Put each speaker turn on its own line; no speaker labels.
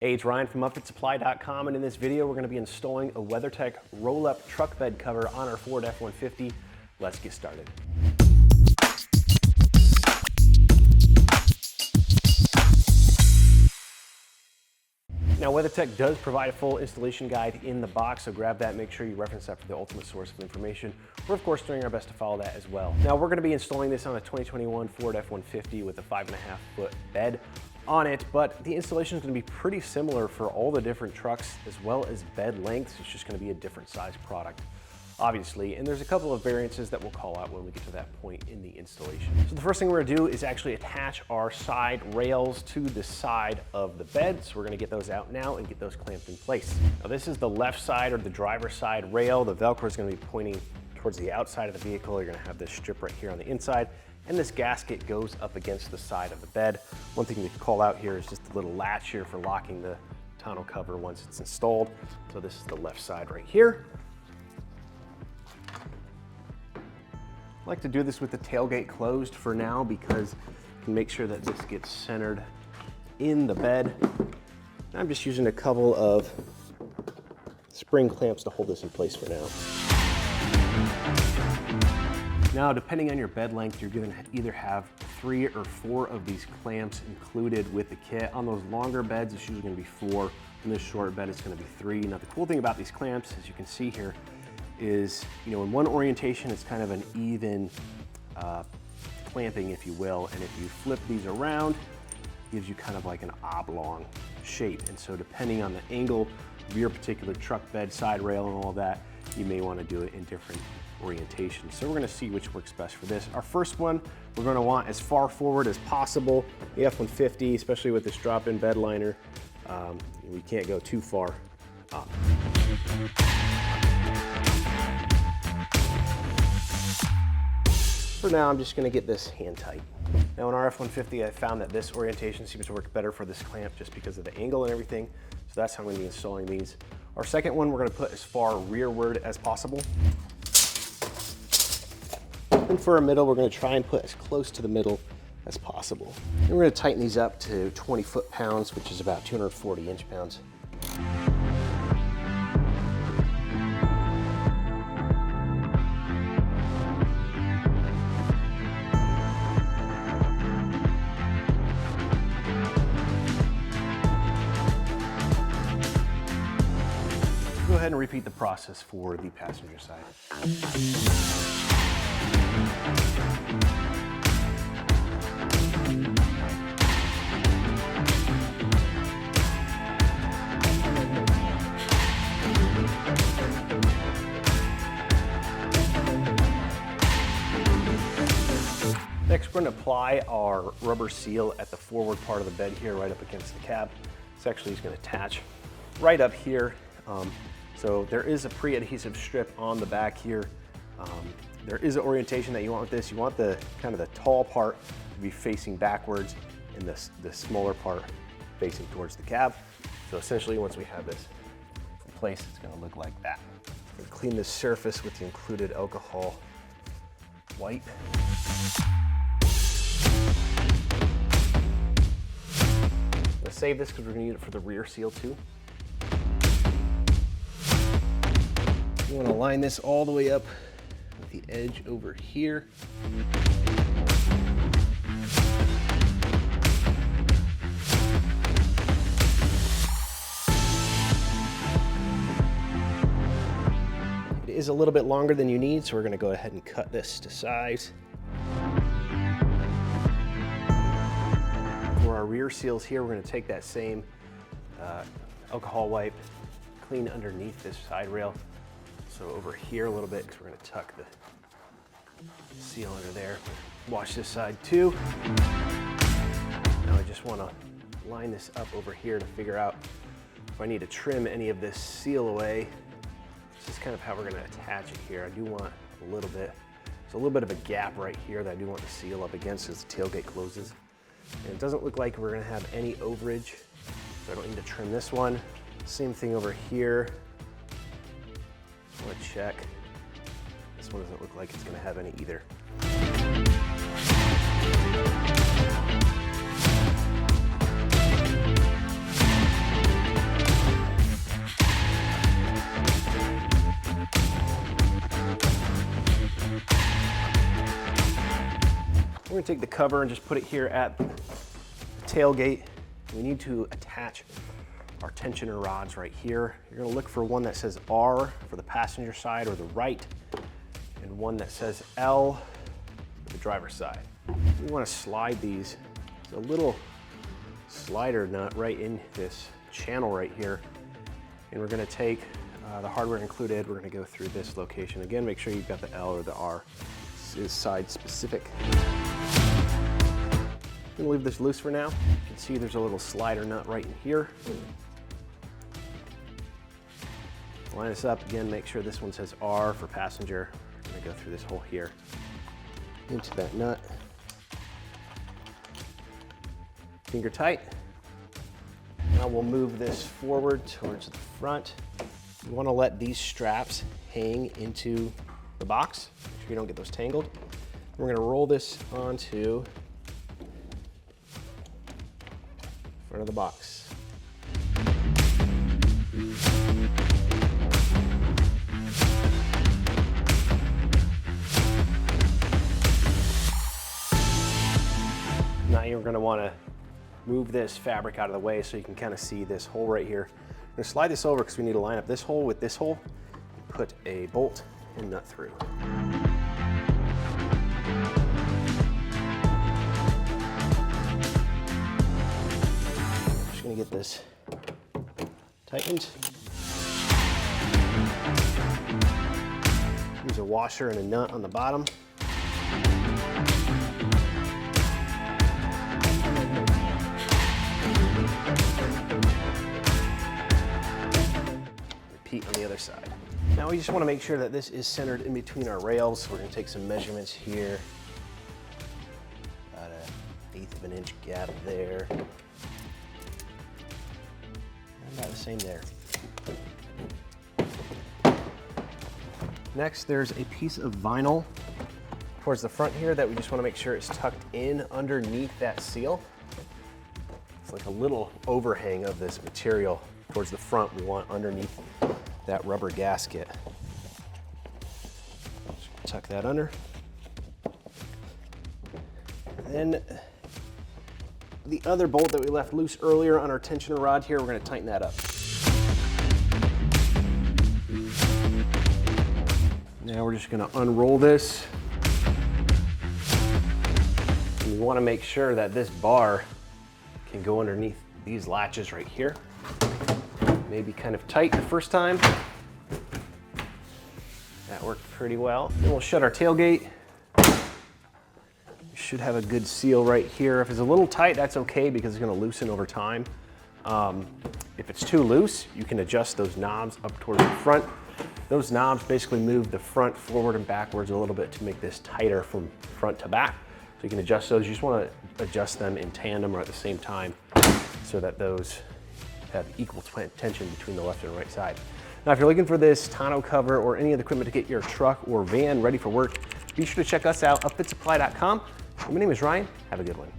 Hey, it's Ryan from upfitsupply.com, and in this video we're going to be installing a WeatherTech roll-up truck bed cover on our Ford F-150. Let's get started. Now, WeatherTech does provide a full installation guide in the box, so grab that, make sure you reference that for the ultimate source of information. We're of course doing our best to follow that as well. Now, we're going to be installing this on a 2021 Ford F-150 with a 5.5 foot bed on it, but the installation is going to be pretty similar for all the different trucks as well as bed lengths. It's just going to be a different size product, obviously, and there's a couple of variances that we'll call out when we get to that point in the installation. So the first thing we're going to do is actually attach our side rails to the side of the bed. So we're going to get those out now and get those clamped in place. Now, this is the left side or the driver's side rail. The Velcro is going to be pointing towards the outside of the vehicle. You're going to have this strip right here on the inside, and this gasket goes up against the side of the bed. One thing to call out here is just a little latch here for locking the tonneau cover once it's installed. So this is the left side right here. I like to do this with the tailgate closed for now because you can make sure that this gets centered in the bed. I'm just using a couple of spring clamps to hold this in place for now. Now, depending on your bed length, you're going to either have 3 or 4 of these clamps included with the kit. On those longer beds, it's usually going to be 4. On this short bed, it's going to be 3. Now, the cool thing about these clamps, as you can see here, is, in one orientation, it's kind of an even clamping, if you will. And if you flip these around, it gives you kind of like an oblong shape. And so depending on the angle of your particular truck bed, side rail, and all that, you may want to do it in different orientations. So we're going to see which works best for this. Our first one, we're going to want as far forward as possible. The F-150, especially with this drop-in bed liner, we can't go too far up. For now, I'm just going to get this hand tight. Now, in our F-150, I found that this orientation seems to work better for this clamp just because of the angle and everything. So that's how I'm going to be installing these. Our second one, we're going to put as far rearward as possible. And for our middle, we're going to try and put as close to the middle as possible. And we're going to tighten these up to 20 foot-pounds, which is about 240 inch-pounds. Go ahead and repeat the process for the passenger side. Next, we're going to apply our rubber seal at the forward part of the bed here, right up against the cab. This actually is going to attach right up here. So there is a pre-adhesive strip on the back here. There is an orientation that you want with this. You want the kind of the tall part to be facing backwards and the smaller part facing towards the cab. So essentially, once we have this in place, it's going to look like that. We're going to clean this surface with the included alcohol wipe. I'm going to save this because we're going to need it for the rear seal too. You want to line this all the way up with the edge over here. It is a little bit longer than you need, so we're going to go ahead and cut this to size. For our rear seals here, we're going to take that same alcohol wipe, clean underneath this side rail. So over here a little bit, because we're going to tuck the seal under there. Wash this side too. Now I just want to line this up over here to figure out if I need to trim any of this seal away. This is kind of how we're going to attach it here. I do want a little bit. There's a little bit of a gap right here that I do want the seal up against as the tailgate closes. And it doesn't look like we're going to have any overage, so I don't need to trim this one. Same thing over here. Let's check. This one doesn't look like it's going to have any either. gonna take the cover and just put it here at the tailgate. We need to attach our tensioner rods right here. You're gonna look for one that says R for the passenger side or the right, and one that says L for the driver's side. We wanna slide these. There's a little slider nut right in this channel right here, and we're gonna take the hardware included. We're gonna go through this location. Again, make sure you've got the L or the R. This is side specific. I'm gonna leave this loose for now. You can see there's a little slider nut right in here. Line this up again, make sure this one says R for passenger. I'm gonna go through this hole here, into that nut. Finger tight. Now we'll move this forward towards the front. You wanna let these straps hang into the box. Make sure you don't get those tangled. We're gonna roll this onto the front of the box. Now you're gonna wanna move this fabric out of the way so you can kind of see this hole right here. I'm gonna slide this over because we need to line up this hole with this hole and put a bolt and nut through. Just gonna get this tightened. Use a washer and a nut on the bottom. Repeat on the other side. Now we just want to make sure that this is centered in between our rails. We're going to take some measurements here. About 1/8 of an inch gap there. And about the same there. Next, there's a piece of vinyl towards the front here that we just want to make sure is tucked in underneath that seal. It's like a little overhang of this material towards the front we want underneath that rubber gasket. Just tuck that under. Then the other bolt that we left loose earlier on our tensioner rod here, we're going to tighten that up. Now we're just going to unroll this. And we want to make sure that this bar can go underneath these latches right here. Maybe kind of tight the first time. That worked pretty well. Then we'll shut our tailgate. We should have a good seal right here. If it's a little tight, that's okay because it's gonna loosen over time. If it's too loose, you can adjust those knobs up towards the front. Those knobs basically move the front forward and backwards a little bit to make this tighter from front to back. So you can adjust those. You just wanna adjust them in tandem or at the same time so that those have equal tension between the left and right side. Now, if you're looking for this tonneau cover or any other equipment to get your truck or van ready for work, be sure to check us out, upfitsupply.com. My name is Ryan. Have a good one.